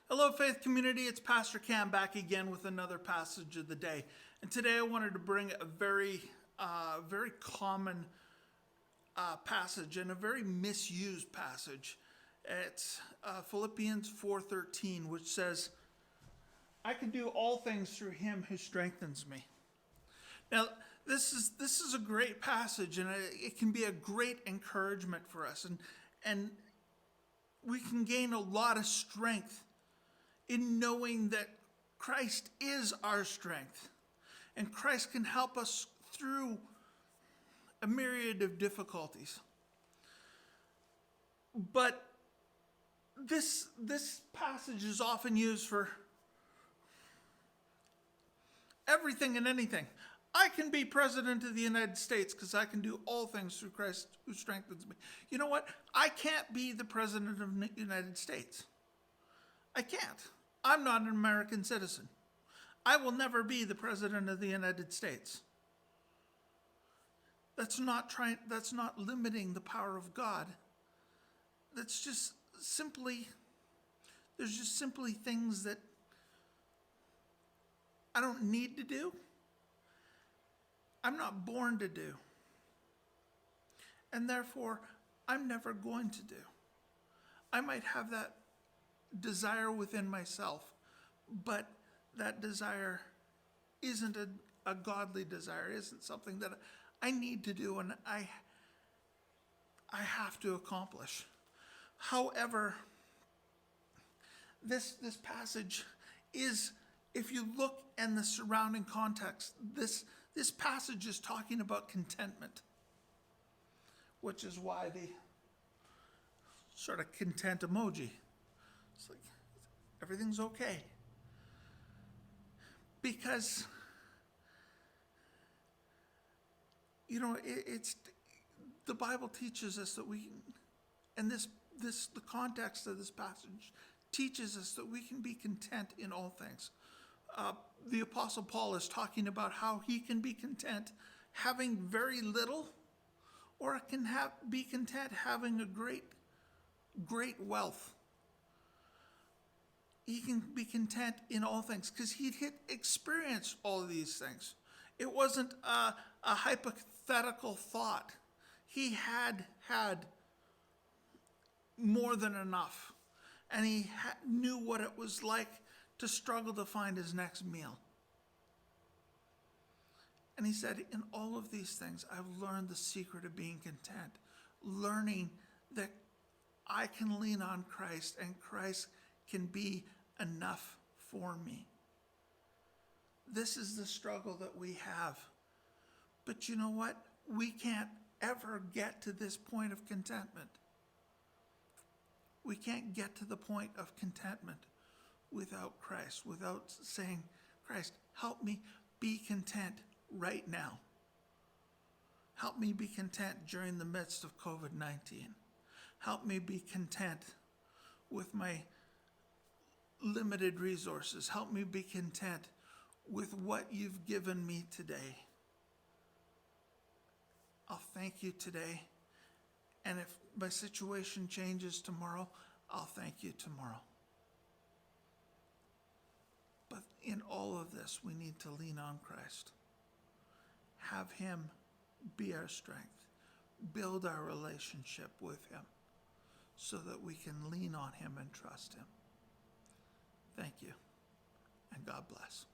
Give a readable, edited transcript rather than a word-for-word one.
Hello, Faith Community. It's Pastor Cam back again with another passage of the day. And today I wanted to bring a very common passage and a very misused passage. It's Philippians 4:13, which says, "I can do all things through Him who strengthens me." Now, this is a great passage, and it can be a great encouragement for us, and we can gain a lot of strength in knowing that Christ is our strength, and Christ can help us through a myriad of difficulties. But this passage is often used for everything and anything. I can be president of the United States because I can do all things through Christ who strengthens me. You know what? I can't be the president of the United States. I can't. I'm not an American citizen. I will never be the president of the United States. That's not limiting the power of God. There's just simply things that I don't need to do. I'm not born to do. And therefore, I'm never going to do. I might have that desire within myself, but that desire isn't a godly desire, isn't something that I need to do and I have to accomplish. However, this passage is, if you look in the surrounding context, this passage is talking about contentment, which is why the sort of content emoji. It's like, everything's okay. Because, it's the Bible teaches us that we, and the context of this passage teaches us that we can be content in all things. The Apostle Paul is talking about how he can be content having very little, or can be content having a great wealth. He can be content in all things because he'd experienced all of these things. It wasn't a hypothetical thought. He had more than enough, and he knew what it was like to struggle to find his next meal. And he said, in all of these things, I've learned the secret of being content, learning that I can lean on Christ and Christ can be enough for me. This is the struggle that we have. But you know what? We can't ever get to this point of contentment. We can't get to the point of contentment without Christ, without saying, Christ, help me be content right now. Help me be content during the midst of COVID-19. Help me be content with my limited resources. Help me be content with what you've given me today. I'll thank you today. And if my situation changes tomorrow, I'll thank you tomorrow. But in all of this, we need to lean on Christ. Have Him be our strength. Build our relationship with Him so that we can lean on Him and trust Him. Thank you, and God bless.